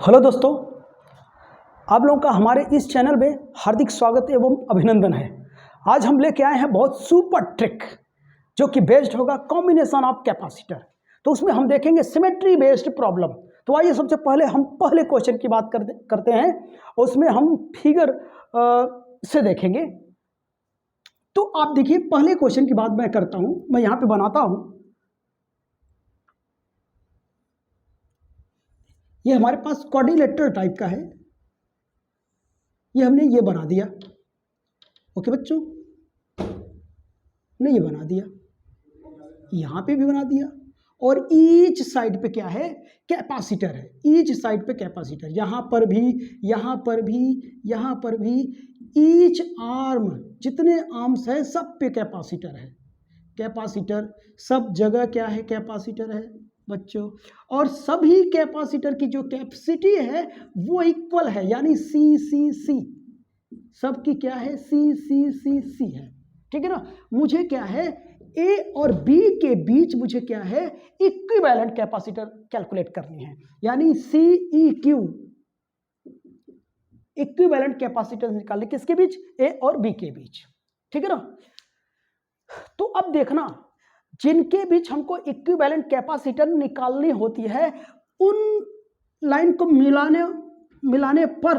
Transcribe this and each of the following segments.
Hello दोस्तों, आप लोगों का हमारे इस चैनल में हार्दिक स्वागत एवं अभिनंदन है। आज हम लेके आए हैं बहुत सुपर ट्रिक जो कि बेस्ड होगा कॉम्बिनेशन ऑफ कैपेसिटर। तो उसमें हम देखेंगे सिमेट्री बेस्ड प्रॉब्लम। तो आइए सबसे पहले हम पहले क्वेश्चन की बात करते हैं। उसमें हम फिगर से देखेंगे। तो आप देखिए, पहले क्वेश्चन की बात मैं करता हूं, मैं यहां पे बनाता हूं। ये हमारे पास क्वाड्रिलेटरल टाइप का है। ये हमने ये बना दिया। ओके बच्चों, ने ये बना दिया, यहां पे भी बना दिया। और ईच साइड पे क्या है? कैपेसिटर है। ईच साइड पे कैपेसिटर, यहां पर भी, यहां पर भी, यहां पर भी। ईच आर्म, जितने आर्म्स है सब पे कैपेसिटर है। कैपेसिटर सब जगह क्या है? कैपेसिटर है बच्चों। और सभी कैपेसिटर की जो कैपेसिटी है वो इक्वल है, यानी सी सी सी। सबकी क्या है? सी सी सी सी है। ठीक है ना। मुझे क्या है? ए और बी के बीच मुझे क्या है? इक्विवेलेंट कैपेसिटर कैलकुलेट करनी है, यानी सी ई क्यू। इक्विवेलेंट कैपेसिटर निकालने किसके बीच? ए और बी के बीच। ठीक है ना। तो अब देखना, जिनके बीच हमको इक्विवेलेंट कैपेसिटर निकालनी होती है उन लाइन को मिलाने पर,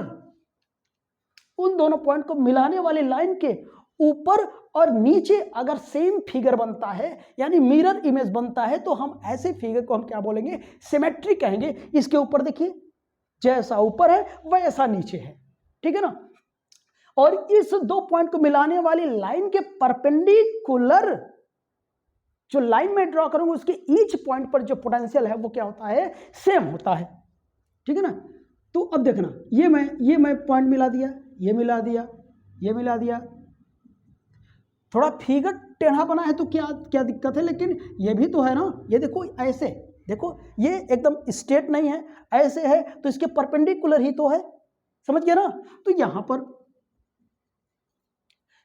उन दोनों पॉइंट को मिलाने वाली लाइन के ऊपर और नीचे अगर सेम फिगर बनता है, यानी मिरर इमेज बनता है, तो हम ऐसे फिगर को हम क्या बोलेंगे? सिमेट्री कहेंगे। इसके ऊपर देखिए, जैसा ऊपर है वैसा नीचे है। ठीक है ना। और इस दो पॉइंट को मिलाने वाली लाइन के परपेंडिकुलर जो लाइन में ड्रॉ करूंगा, उसके ईच पॉइंट पर जो पोटेंशियल है वो क्या होता है? सेम होता है। ठीक है ना। तो अब देखना, ये मैं पॉइंट मिला दिया, ये मिला दिया, ये मिला दिया। थोड़ा फिगर टेढ़ा बना है तो क्या क्या दिक्कत है, लेकिन ये भी तो है ना। ये देखो, ऐसे देखो, ये एकदम स्ट्रेट नहीं है, ऐसे है तो इसके परपेंडिकुलर ही तो है। समझ गया ना। तो यहां पर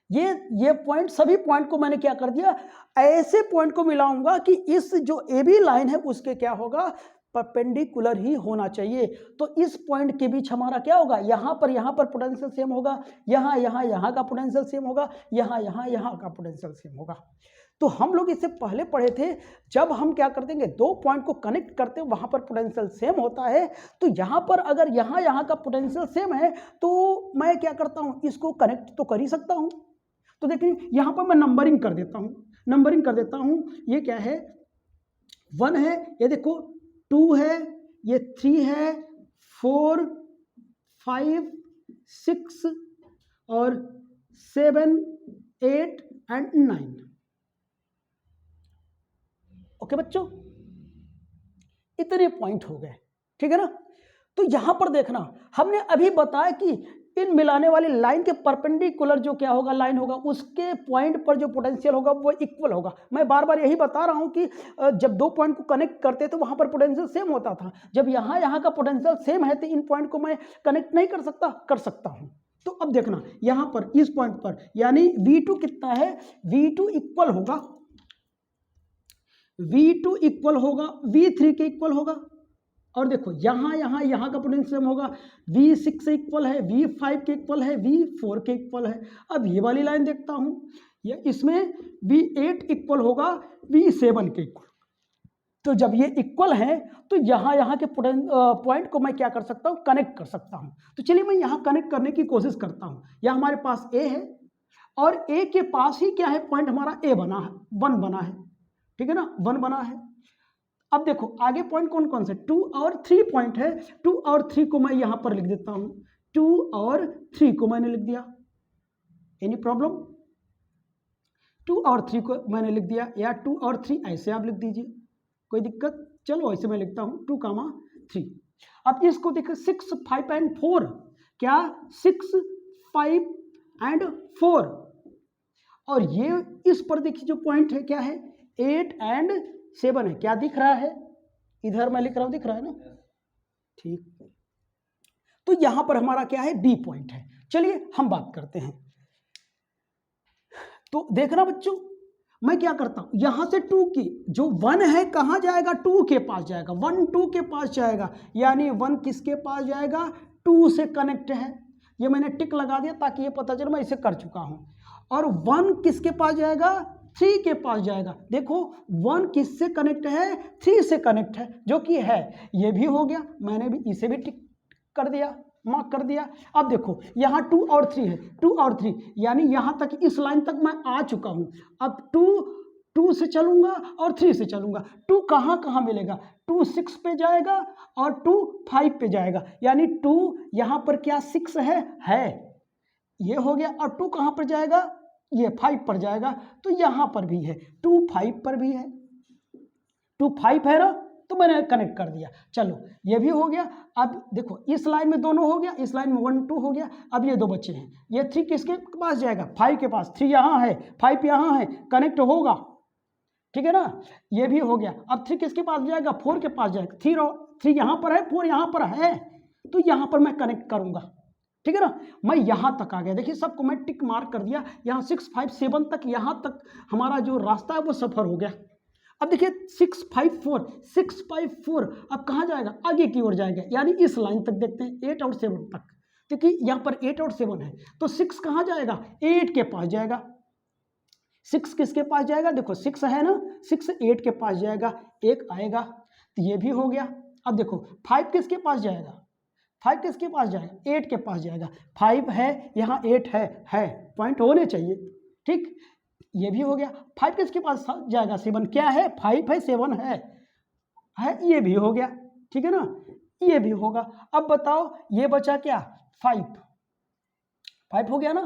ये पॉइंट, सभी पॉइंट को मैंने क्या कर दिया? ऐसे पॉइंट को मिलाऊंगा कि इस जो ए बी लाइन है उसके क्या होगा? परपेंडिकुलर ही होना चाहिए। तो इस पॉइंट के बीच हमारा क्या होगा? यहां पर पोटेंशियल सेम होगा, यहां का पोटेंशियल सेम होगा, यहां का पोटेंशियल सेम होगा। तो हम लोग इससे पहले पढ़े थे, जब हम क्या कर देंगे? दो पॉइंट को कनेक्ट करते हैं, वहां पर पोटेंशियल सेम होता है। तो यहां पर अगर यहां का पोटेंशियल सेम है तो मैं क्या करता हूं? इसको कनेक्ट तो कर ही सकता हूं। तो देखिए, यहां पर मैं नंबरिंग कर देता हूं। ये क्या है? 1 है, ये देखो 2 है, ये 3 है, 4 5 6 और 7 8 एंड 9। ओके बच्चों, इतने पॉइंट हो गए। ठीक है ना। तो यहां पर देखना, हमने अभी बताया कि इन मिलाने वाली लाइन के परपेंडिकुलर जो क्या होगा? लाइन होगा, उसके पॉइंट पर जो पोटेंशियल होगा वो इक्वल होगा। मैं बार बार यही बता रहा हूं कि जब दो पॉइंट को कनेक्ट करते तो वहां पर पोटेंशियल सेम होता था। जब यहां का पोटेंशियल सेम है तो इन पॉइंट को मैं कनेक्ट नहीं कर सकता? कर सकता हूं। तो अब देखना, यहां पर इस पॉइंट पर, यानी V2 कितना है? V2 इक्वल होगा, V2 इक्वल होगा V3 के इक्वल होगा। और देखो, यहां का पोटेंशियल होगा, V6 से इक्वल है, V5 के इक्वल है, V4 के इक्वल है। अब ये वाली लाइन देखता हूं, ये इसमें V8 इक्वल होगा V7 के इक्वल। तो जब ये इक्वल है तो यहां के पॉइंट को मैं क्या कर सकता हूं? कनेक्ट कर सकता हूं। तो चलिए मैं यहां कनेक्ट करने की कोशिश करता हूं। यह हमारे पास A है और A के पास ही क्या है? पॉइंट हमारा A बना है, 1 बना है। ठीक है ना, 1 बना है। अब देखो आगे पॉइंट कौन कौन से? 2 और 3 पॉइंट है। 2 और 3 को मैं यहां पर लिख देता हूं। 2 और 3 को मैंने लिख दिया। Any problem? 2 और 3 को मैंने लिख दिया, या 2 और 3 ऐसे आप लिख दीजिए, कोई दिक्कत? चलो ऐसे मैं लिखता हूं 2, 3। अब इसको देखो, 6 5 एंड 4, क्या? 6 5 एंड 4। और ये इस पर देखिए जो पॉइंट है क्या है? 8 एंड 7 है। क्या दिख रहा है? इधर मैं लिख रहा हूं, दिख रहा है ना? ठीक। तो यहां पर हमारा क्या है? बी पॉइंट है। चलिए हम बात करते हैं। तो देखना बच्चों, मैं क्या करता हूँ, यहाँ से 2 की जो 1 है कहाँ जाएगा, 2 के पास जाएगा, 1 2 के पास जाएगा, यानी 1 किसके पास जाएगा, 2 से कनेक्ट है। ये मैंने टिक लगा दिया ताकि ये पता चले मैं इसे कर चुका हूँ। और 1 किसके पास जाएगा, 3 के पास जाएगा। देखो 1 किससे कनेक्ट है, 3 से कनेक्ट है, जो कि है। ये भी हो गया, मैंने भी इसे भी टिक कर दिया, मार्क कर दिया। अब देखो यहाँ 2 और 3 है, 2 और 3 यानी यहाँ तक, इस लाइन तक मैं आ चुका हूँ। अब 2 से चलूंगा और 3 से चलूंगा। 2 कहाँ कहाँ मिलेगा, 2 6 पे जाएगा और 2 5 पे जाएगा, यानी 2 यहाँ पर क्या 6 है ये हो गया। और 2 कहाँ पर जाएगा, ये 5 पर जाएगा, तो यहाँ पर भी है, 2 5 पर भी है, 2 5 है ना, तो मैंने कनेक्ट कर दिया। चलो ये भी हो गया। अब देखो इस लाइन में दोनों हो गया, इस लाइन में 1 2 हो गया। अब ये 2 बच्चे हैं, ये 3 किसके पास जाएगा, 5 के पास। 3 यहाँ है, 5 यहाँ है, कनेक्ट होगा, ठीक है ना। ये भी हो गया। अब 3 किसके पास जाएगा, 4 के पास जाएगा। 3 यहाँ पर है, 4 यहाँ पर है, तो यहाँ पर मैं कनेक्ट करूंगा, ठीक है ना। मैं यहाँ तक आ गया, देखिए सबको मैं टिक मार्क कर दिया। यहाँ 6 5 7 तक, यहाँ तक हमारा जो रास्ता है वो सफर हो गया। अब देखिए 6 5 4 6 5 4 अब कहाँ जाएगा, आगे की ओर जाएगा, यानी इस लाइन तक देखते हैं, 8 और 7 तक। देखिए यहाँ पर 8 और 7 है, तो 6 कहाँ जाएगा, 8 के पास जाएगा। 6 किसके पास जाएगा, देखो 6 है ना, 6 8 के पास जाएगा, 1 आएगा, तो ये भी हो गया। अब देखो 5 किसके पास जाएगा, 5 किसके पास जाएगा, 8 के पास जाएगा। 5 है यहाँ, 8 है, पॉइंट होने चाहिए, ठीक। ये भी हो गया। 5 किसके पास जाएगा, 7 क्या है, 5 है, 7 है, ये भी हो गया, ठीक है ना, ये भी होगा। अब बताओ ये बचा क्या, 5 हो गया ना,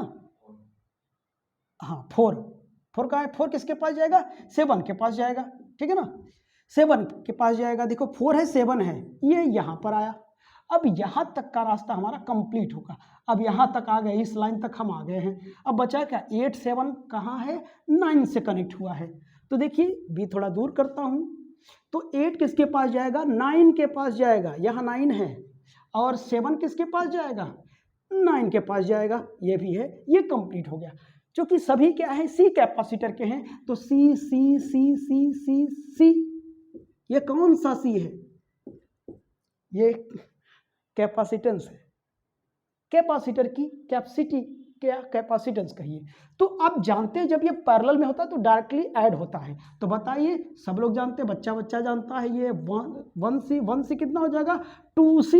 हाँ 4 का है, 4 किसके पास जाएगा, 7 के पास जाएगा, ठीक है ना, 7 के पास जाएगा। देखो 4 है, 7 है, ये यहाँ पर आया। अब यहाँ तक का रास्ता हमारा कंप्लीट होगा। अब यहाँ तक आ गए, इस लाइन तक हम आ गए हैं। अब बचा क्या, 8 7 कहाँ है, 9 से कनेक्ट हुआ है। तो देखिए भी थोड़ा दूर करता हूँ, तो 8 किसके पास जाएगा, 9 के पास जाएगा, यहाँ 9 है, और 7 किसके पास जाएगा, 9 के पास जाएगा, ये भी है, ये कंप्लीट हो गया। क्योंकि सभी क्या है, सी कैपेसिटर के हैं, तो सी सी सी सी सी सी, ये कौन सा सी है, ये कैपेसिटेंस है, कैपेसिटर की कैपेसिटी, क्या कैपेसिटेंस कहिए। तो आप जानते हैं जब ये पैरेलल में होता है तो डायरेक्टली ऐड होता है। तो बताइए, सब लोग जानते हैं, बच्चा जानता है, ये 1 सी कितना हो जाएगा, 2C।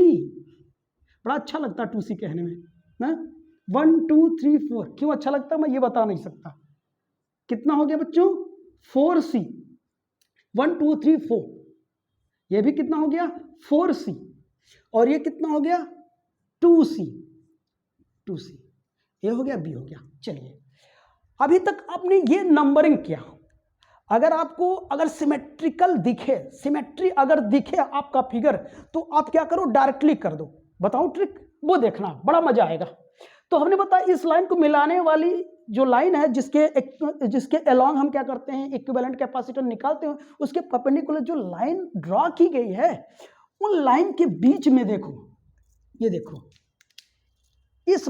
बड़ा अच्छा लगता है 2C कहने में ना, 1 2 3 4, क्यों अच्छा लगता है मैं ये बता नहीं सकता। कितना हो गया बच्चों, 4C, 1 2 3 4, ये भी कितना हो गया, 4C, और ये कितना हो गया, 2C, ये हो गया, बी हो गया। चलिए अभी तक आपने ये नंबरिंग किया। अगर आपको अगर सिमेट्रिकल दिखे, सिमेट्री अगर दिखे आपका फिगर, तो आप क्या करो, डायरेक्टली कर दो। बताओ ट्रिक, वो देखना, बड़ा मजा आएगा। तो हमने बताया इस लाइन को मिलाने वाली जो लाइन है, जिसके अलोंग हम क्या करते हैं, इक्विवेलेंट कैपेसिटर निकालते हैं, उसके परपेंडिकुलर जो लाइन ड्रॉ की गई है, उन लाइन के बीच में देखो, ये देखो इस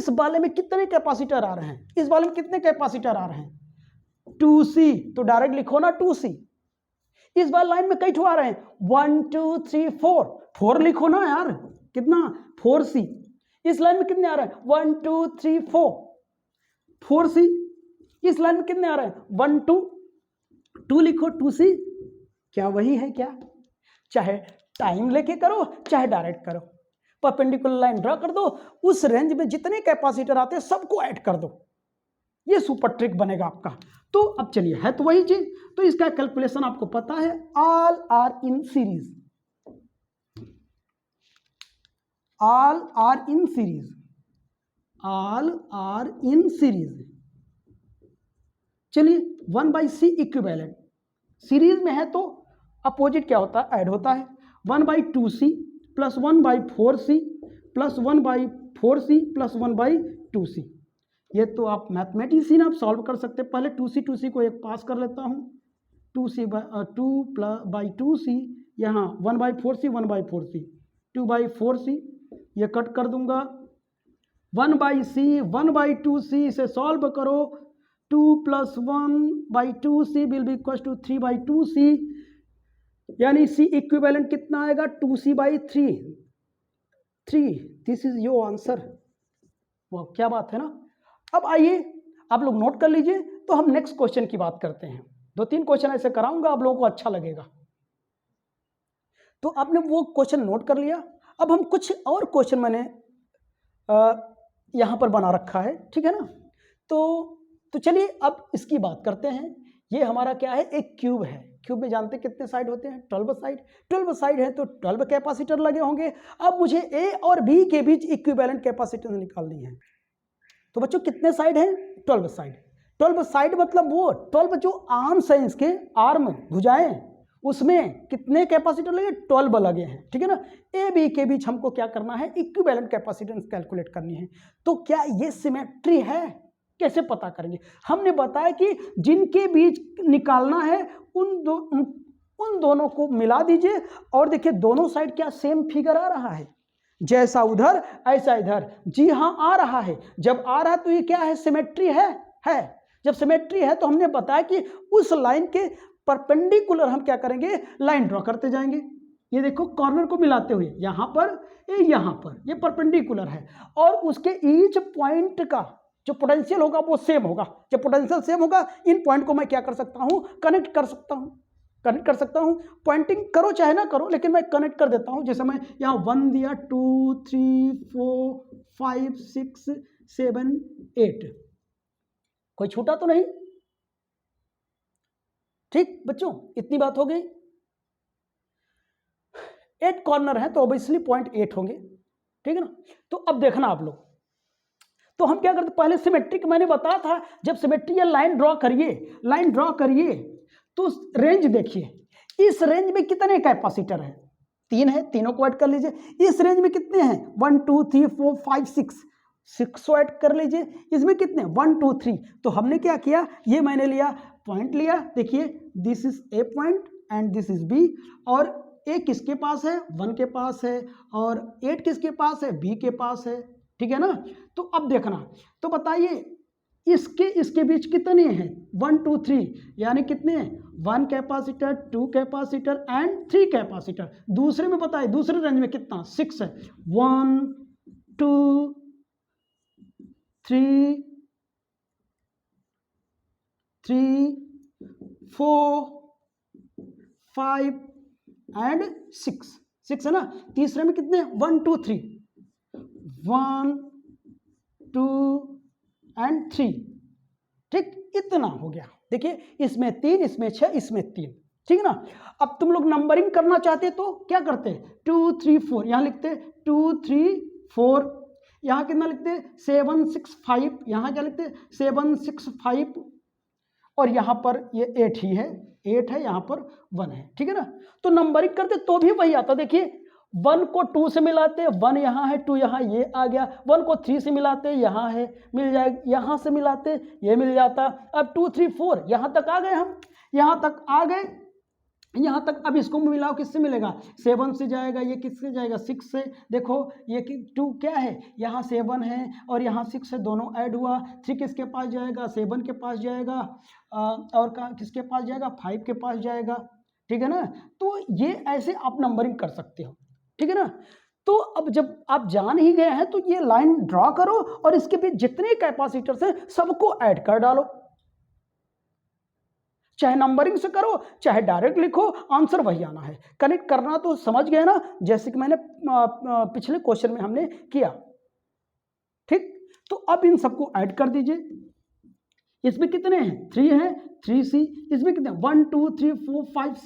वाले में कितने कैपेसिटर आ रहे हैं, इस वाले में कितने कैपेसिटर आ रहे हैं, 2C, तो डायरेक्ट लिखो ना 2C। इस वाले लाइन में कई ठो आ रहे हैं, 1 2 3 4 लिखो ना यार, कितना, 4C। इस लाइन में कितने आ रहे हैं, 1 2 3 4C। इस लाइन में कितने आ रहे हैं, 1 2 लिखो, 2C। क्या वही है क्या, चाहे टाइम लेके करो चाहे डायरेक्ट करो, परपेंडिकुलर लाइन ड्रा कर दो, उस रेंज में जितने कैपेसिटर आते हैं सबको ऐड कर दो, ये सुपर ट्रिक बनेगा आपका। तो अब चलिए, है तो वही चीज, तो इसका कैलकुलेशन आपको पता है, all are in series, all are in series, all are in series. चलिए 1/C इक्विवेलेंट, सीरीज में है तो अपोजिट क्या होता है, ऐड होता है। 1/2C plus 1/4C plus 1/4C plus 1/2C। ये तो आप मैथमेटिशियन आप सॉल्व कर सकते हैं। पहले 2C को एक पास कर लेता हूँ, 2/2C, यहाँ 1/4C 1/4C, 2/4C, ये कट कर दूंगा, 1/C 1/2C से सॉल्व करो 2+1/2c will be equal to 3/2c, यानी c इक्विवेलेंट कितना आएगा 2c/3। This is your answer. वाह क्या बात है ना। अब आइए आप लोग नोट कर लीजिए, तो हम नेक्स्ट क्वेश्चन की बात करते हैं। 2-3 क्वेश्चन ऐसे कराऊंगा, आप लोगों को अच्छा लगेगा। तो आपने वो क्वेश्चन नोट कर लिया। अब हम कुछ और क्वेश्चन मैंने यहां पर बना रखा है, ठीक है ना। तो चलिए अब इसकी बात करते हैं। ये हमारा क्या है, एक क्यूब है। क्यूब में जानते कितने साइड होते हैं, 12 साइड। 12 साइड है तो 12 कैपेसिटर लगे होंगे। अब मुझे ए और बी के बीच इक्विवेलेंट कैपेसिटेंस निकालनी है। तो बच्चों कितने साइड हैं, 12 साइड। 12 साइड मतलब वो 12 जो आर्म्स हैं, इसके आर्म भुजाएं, उसमें कितने कैपेसिटर लगे, 12 लगे हैं, ठीक है ना। ए बी के बीच हमको क्या करना है, इक्विवेलेंट कैपेसिटेंस कैलकुलेट करनी है। तो क्या ये सिमेट्री है, कैसे पता करेंगे। हमने बताया कि जिनके बीच निकालना है उन दोनों को मिला दीजिए, और देखिए दोनों साइड क्या सेम फिगर आ रहा है, जैसा उधर ऐसा इधर। जी हाँ आ रहा है। जब आ रहा है तो ये क्या है, सिमेट्री है। जब सिमेट्री है तो हमने बताया कि उस लाइन के परपेंडिकुलर हम क्या करेंगे, लाइन ड्रॉ करते जाएंगे। ये देखो कॉर्नर को मिलाते हुए, यहां पर ये परपेंडिकुलर है, और उसके ईच पॉइंट का जो पोटेंशियल होगा वो सेम होगा। जब पोटेंशियल सेम होगा, इन पॉइंट को मैं क्या कर सकता हूं, कनेक्ट कर सकता हूं। पॉइंटिंग करो चाहे ना करो, लेकिन मैं कनेक्ट कर देता हूं। जैसे मैं यहां 1 दिया, 2 3 4 5 6 7 8, कोई छूटा तो नहीं। ठीक बच्चों, इतनी बात हो गई। 8 कॉर्नर है तो ऑब्वियसली पॉइंट 8 होंगे, ठीक है ना। तो अब देखना आप लोग, तो हम क्या करते, पहले सिमेट्रिक मैंने बताया था, जब सिमेट्री लाइन ड्रॉ करिए तो रेंज देखिए, इस रेंज में कितने कैपेसिटर हैं, 3 है, तीनों को ऐड कर लीजिए। इस रेंज में कितने हैं, 1 2 3 4 5 6 को ऐड कर लीजिए। इसमें कितने, 1 2 3। तो हमने क्या किया, ये मैंने लिया पॉइंट लिया, देखिए this is A point and this is B, और ए किसके पास है, 1 के पास है, और 8 किसके पास है, बी के पास है, ठीक है ना। तो अब देखना, तो बताइए इसके बीच कितने हैं, 1 2 3, यानी कितने हैं, 1 कैपेसिटर, 2 कैपेसिटर एंड 3 कैपेसिटर। दूसरे में बताइए, दूसरे रेंज में कितना, 6 है। 1 2 3 4 5 एंड 6 है ना। तीसरे में कितने, 1 2 3, 1 2 एंड 3, ठीक, इतना हो गया। देखिए इसमें 3, इसमें 6, इसमें 3, ठीक है ना। अब तुम लोग नंबरिंग करना चाहते तो क्या करते, 2 3 4 यहां लिखते, 2 3 4, यहां कितना लिखते, 7 6 5, यहां क्या लिखते, 7 6 5, और यहां पर ये 8 ही है, 8 है, यहां पर 1 है, ठीक है ना। तो नंबरिंग करते तो भी वही आता। देखिए 1 को 2 से मिलाते, 1 यहाँ है, 2 यहाँ, ये आ गया। 1 को 3 से मिलाते, यहाँ है, मिल जाएगा, यहाँ से मिलाते ये मिल जाता। अब 2 3 4 यहाँ तक आ गए, हम यहाँ तक आ गए, यहाँ तक। अब इसको मिलाओ, किससे मिलेगा, 7 से जाएगा, ये किससे जाएगा, 6 से। देखो ये 2 क्या है, यहाँ 7 है और यहाँ 6 है, दोनों ऐड हुआ। 3 किसके पास जाएगा, 7 के पास जाएगा, और किसके पास जाएगा, 5 के पास जाएगा, ठीक है ना। तो ये ऐसे आप नंबरिंग कर सकते हो, ठीक है ना। तो अब जब आप जान ही गए हैं तो ये लाइन ड्रॉ करो, और इसके बीच जितने कैपेसिटर्स हैं सबको ऐड कर डालो। चाहे नंबरिंग से करो, चाहे डायरेक्ट लिखो, आंसर वही आना है। कनेक्ट करना तो समझ गए ना, जैसे कि मैंने पिछले क्वेश्चन में हमने किया, ठीक। तो अब इन सबको ऐड कर दीजिए। इसमें कितने हैं, 3 हैं, 3c। इसमें कितने, 1 2 3 4 5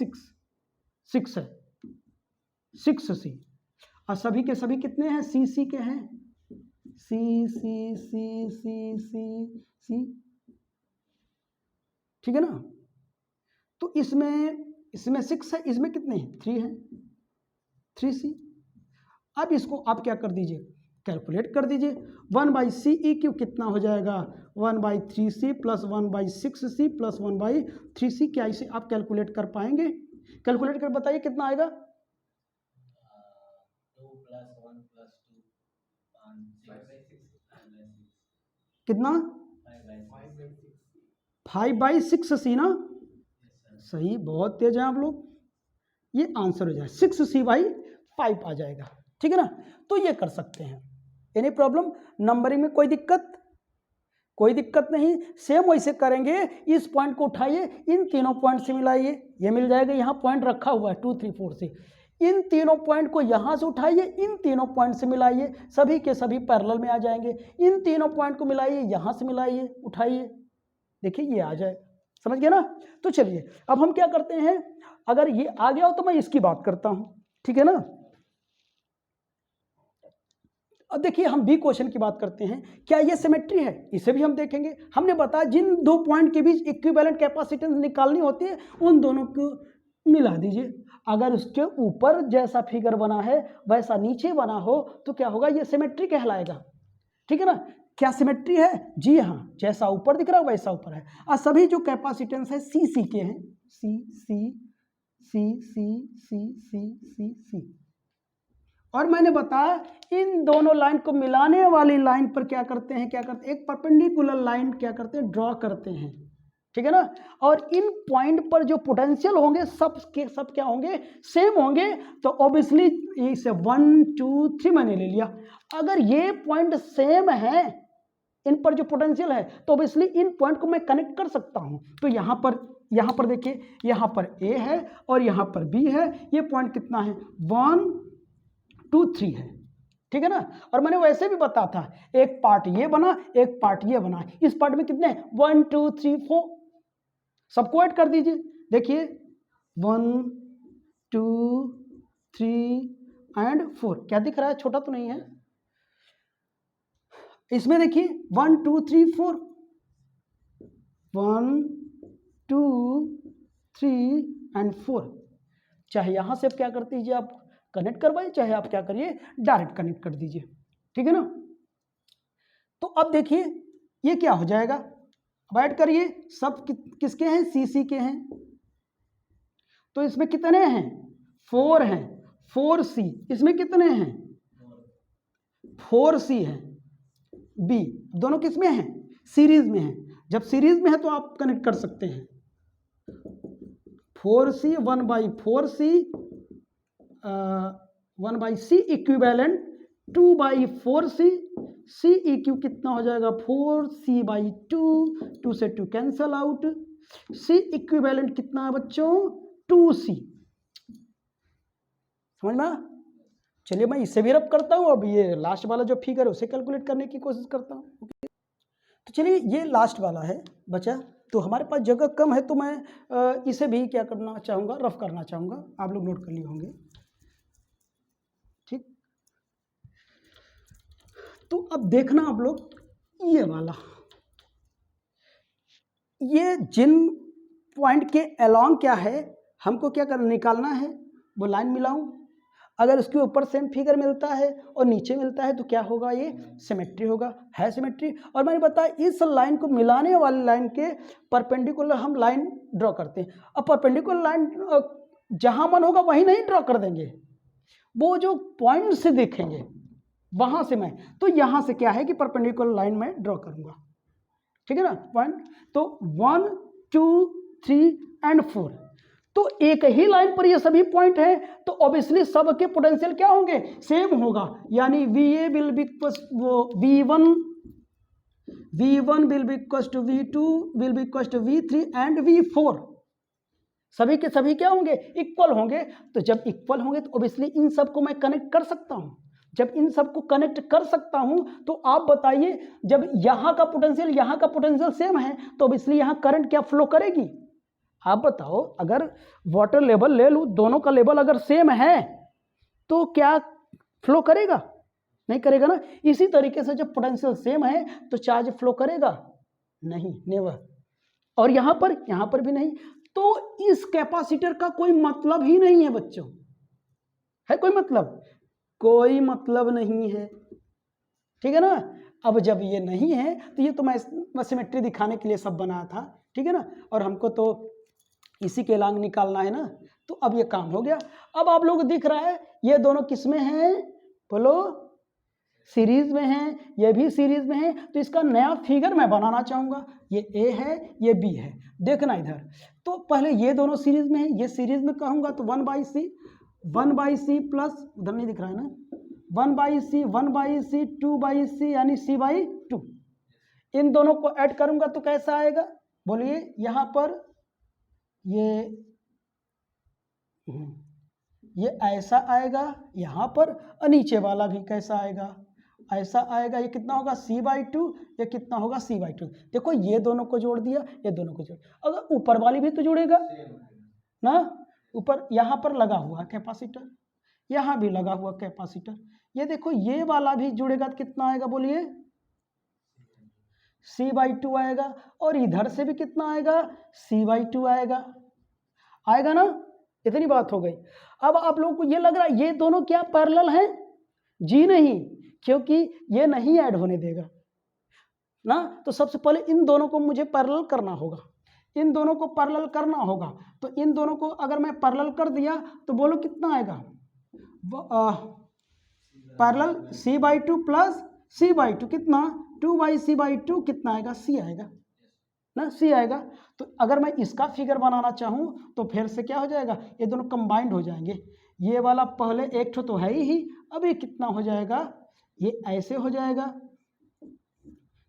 6 है, 6c। और सभी के सभी कितने हैं, सी के हैं, सी सी सी सी सी सी, ठीक है ना। तो इसमें 6 है, इसमें कितने हैं, 3 है, 3c। अब इसको आप क्या कर दीजिए, कैलकुलेट कर दीजिए। 1/CEQ कितना हो जाएगा, 1/3c plus 1/6c plus 1/3c। क्या इसे आप कैलकुलेट कर पाएंगे, कैलकुलेट कर बताइए कितना आएगा, 2 + 1 + 2 5 6 कितना, 5/6 5/6c ना, सही, बहुत तेज हैं आप लोग। ये आंसर हो जाए 6c/5 आ जाएगा, ठीक है ना। तो ये कर सकते हैं। Any problem? नंबरिंग में कोई दिक्कत? कोई दिक्कत नहीं। सेम वैसे करेंगे, इस पॉइंट को उठाइए, इन तीनों पॉइंट से मिलाइए, ये मिल जाएगा। यहाँ पॉइंट रखा हुआ है 2 3 4 से, इन तीनों पॉइंट को यहाँ से उठाइए, इन तीनों पॉइंट से मिलाइए, सभी के सभी पैरेलल में आ जाएंगे। इन तीनों पॉइंट को मिलाइए, यहाँ से मिलाइए, उठाइए, देखिए ये आ जाए। समझ गए ना। तो चलिए अब हम क्या करते हैं, अगर ये आ गया हो तो मैं इसकी बात करता हूं, ठीक है ना। अब देखिए हम बी क्वेश्चन की बात करते हैं। क्या ये सिमेट्री है, इसे भी हम देखेंगे। हमने बताया जिन दो पॉइंट के बीच इक्विवेलेंट कैपेसिटेंस निकालनी होती है, उन दोनों को मिला दीजिए। अगर उसके ऊपर जैसा फिगर बना है वैसा नीचे बना हो तो क्या होगा, ये सिमेट्री कहलाएगा, ठीक है ना। क्या सिमेट्री है? जी हाँ, जैसा ऊपर दिख रहा है वैसा ऊपर है। और सभी जो कैपेसिटेंस है सी सी के हैं, सी सी सी सी सी सी सी सी। और मैंने बताया इन दोनों लाइन को मिलाने वाली लाइन पर क्या करते हैं, एक परपेंडिकुलर लाइन क्या करते हैं, ड्रॉ करते हैं, ठीक है ना। और इन पॉइंट पर जो पोटेंशियल होंगे सब के सब क्या होंगे, सेम होंगे। तो ऑब्वियसली इसे 1 2 3 मैंने ले लिया। अगर ये पॉइंट सेम है, इन पर जो पोटेंशियल है, तो ऑब्वियसली इन पॉइंट को मैं कनेक्ट कर सकता हूं। तो यहाँ पर देखिए, यहाँ पर ए है और यहाँ पर बी है। ये पॉइंट कितना है, 1 2 3 है, ठीक है ना। और मैंने वैसे भी बताया था, एक पार्ट ये बना, एक पार्ट ये बना। इस पार्ट में कितने, 1 2 3 4, सबको ऐड कर दीजिए। देखिए 1 2 3 एंड 4, क्या दिख रहा है, छोटा तो नहीं है। इसमें देखिए 1 2 3 4, 1 2 3 एंड 4। चाहे यहां से आप क्या कर दीजिए, आप कनेक्ट करवाइए, चाहे आप क्या करिए, डायरेक्ट कनेक्ट कर दीजिए, ठीक है ना। तो अब देखिए ये क्या हो जाएगा, अब ऐड करिए, सब किसके हैं, सी के हैं। तो इसमें कितने हैं, 4 हैं, 4c। इसमें कितने हैं, 4c है। बी दोनों किस में हैं, सीरीज में हैं। जब सीरीज में है तो आप कनेक्ट कर सकते हैं। 4c 1/4c 1/c equivalent 2/4c। सी इक्यू कितना हो जाएगा, 4c/2, 2 से 2 कैंसल आउट। सी इक्विवेलेंट कितना है बच्चों, 2c। समझ में। चलिए मैं इसे भी रब करता हूँ। अब ये लास्ट वाला जो फिगर है उसे कैलकुलेट करने की कोशिश करता हूँ। ओके, तो चलिए ये लास्ट वाला है बचा। तो हमारे पास जगह कम है तो मैं इसे भी क्या करना चाहूँगा, रफ करना चाहूँगा। आप लोग नोट कर लिए होंगे, ठीक। तो अब देखना आप लोग, ये वाला, ये जिन पॉइंट के अलोंग क्या है, हमको क्या करना, निकालना है, वो लाइन मिलाऊं। अगर उसके ऊपर सेम फिगर मिलता है और नीचे मिलता है तो क्या होगा, ये सिमेट्री होगा, है सिमेट्री। और मैंने बताया इस लाइन को मिलाने वाली लाइन के परपेंडिकुलर हम लाइन ड्रॉ करते हैं। अब परपेंडिकुलर लाइन जहां मन होगा वहीं नहीं ड्रॉ कर देंगे, वो जो पॉइंट से देखेंगे वहां से मैं, तो यहां से क्या है कि परपेंडिकुलर लाइन में ड्रॉ करूंगा, ठीक है ना, पॉइंट। तो 1 2 3 एंड 4, तो एक ही लाइन पर ये सभी पॉइंट है, तो ऑब्वियसली सब के पोटेंशियल क्या होंगे, सेम होगा। यानी VA will be V1 will be equal to V2 will be equal to V3 and V4। सभी के सभी क्या होंगे, इक्वल होंगे। तो जब इक्वल होंगे तो ऑब्वियसली इन सब को मैं कनेक्ट कर सकता हूं। जब इन सब को कनेक्ट कर सकता हूं तो आप बताइए, जब यहां का पोटेंशियल सेम है तो ऑब्वियसली यहां करंट क्या फ्लो करेगी। आप बताओ, अगर वाटर लेवल ले लूं, दोनों का लेवल अगर सेम है तो क्या फ्लो करेगा, नहीं करेगा ना। इसी तरीके से जब पोटेंशियल सेम है तो चार्ज फ्लो करेगा, नहीं, नेवर। और यहां पर भी नहीं। तो इस कैपेसिटर का कोई मतलब ही नहीं है बच्चों, है कोई मतलब, कोई मतलब नहीं है, ठीक है ना। अब जब ये नहीं है तो ये तो मैं सिमेट्री दिखाने के लिए सब बनाया था, ठीक है ना। और हमको तो इसी के लांग निकालना है ना, तो अब ये काम हो गया। अब आप लोग दिख रहा है ये दोनों किस में हैं, बोलो, सीरीज में है, ये भी सीरीज में है, तो इसका नया फिगर मैं बनाना चाहूँगा। ये ए है, ये बी है। देखना इधर, तो पहले ये दोनों सीरीज में है, ये सीरीज में कहूँगा तो 1/c प्लस, उधर नहीं दिख रहा है ना, 1/c 2/c यानी c/2। इन दोनों को ऐड करूँगा तो कैसा आएगा बोलिए। यहाँ पर ये ऐसा आएगा यहाँ पर, और नीचे वाला भी कैसा आएगा, ऐसा आएगा। ये कितना होगा c/2, ये कितना होगा c/2। देखो ये दोनों को जोड़ दिया, ये दोनों को जोड़, अगर ऊपर वाली भी तो जुड़ेगा ना, ऊपर यहाँ पर लगा हुआ कैपेसिटर, यहाँ भी लगा हुआ कैपेसिटर, ये देखो ये वाला भी जुड़ेगा तो कितना आएगा बोलिए, c/2 आएगा। और इधर से भी कितना आएगा, c/2 आएगा, आएगा ना। इतनी बात हो गई। अब आप लोगों को ये लग रहा है ये दोनों क्या पैरेलल हैं? जी नहीं, क्योंकि ये नहीं ऐड होने देगा ना। तो सबसे पहले इन दोनों को मुझे पैरेलल करना होगा, इन दोनों को पैरेलल करना होगा। तो इन दोनों को अगर मैं पैरेलल कर दिया तो बोलो कितना आएगा, पैरेलल c/2 प्लस c/2 कितना, 2/c/2 कितना आएगा, c आएगा ना, c आएगा। तो अगर मैं इसका फिगर बनाना चाहूँ तो फिर से क्या हो जाएगा, ये दोनों कंबाइंड हो जाएंगे। ये वाला पहले एक ठो तो है ही, अब ये कितना हो जाएगा, ये ऐसे हो जाएगा,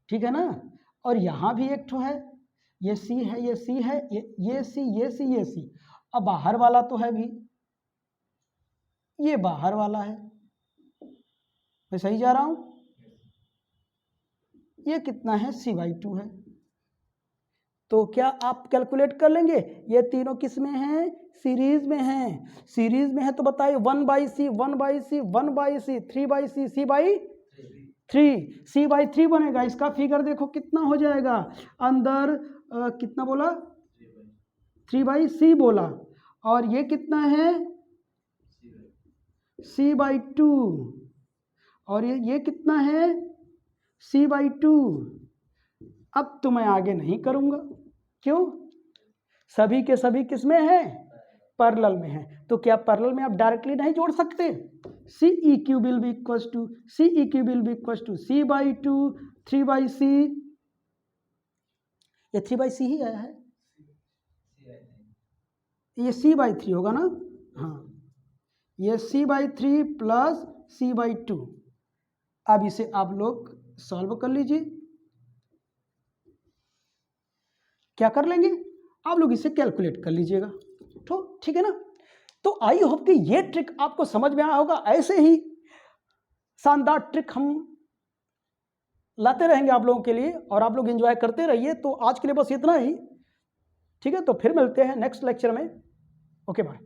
ठीक है ना। और यहाँ भी एक ठो है, ये c है, ये c है, ये c, ये c, ये c। अब बाहर वाला तो है भी, ये बाहर वाला है, मैं सही जा रहा हूँ। ये कितना है, c/2 है। तो क्या आप कैलकुलेट कर लेंगे, ये तीनों किस में हैं, सीरीज में हैं। सीरीज में है तो बताइए 1/c 1/c 1/c 3/c c/3, c/3 बनेगा। इसका फिगर देखो कितना हो जाएगा, अंदर कितना बोला, 3/c बोला, और ये कितना है, c/2, और ये कितना है, c/2। अब तो मैं आगे नहीं करूँगा, क्यों, सभी के सभी किस में हैं, पैरेलल में हैं। तो क्या पैरेलल में आप डायरेक्टली नहीं जोड़ सकते, c/2 will be equals to c/2 3/c, ये 3/c ही आया है, ये c/3 होगा ना, हाँ, ये c/3 प्लस c/2। अब इसे आप लोग सॉल्व कर लीजिए। क्या कर लेंगे आप लोग, इसे कैलकुलेट कर लीजिएगा, तो ठीक है ना। तो आई होप कि ये ट्रिक आपको समझ में आया होगा। ऐसे ही शानदार ट्रिक हम लाते रहेंगे आप लोगों के लिए, और आप लोग एंजॉय करते रहिए। तो आज के लिए बस इतना ही, ठीक है। तो फिर मिलते हैं नेक्स्ट लेक्चर में। Okay bye.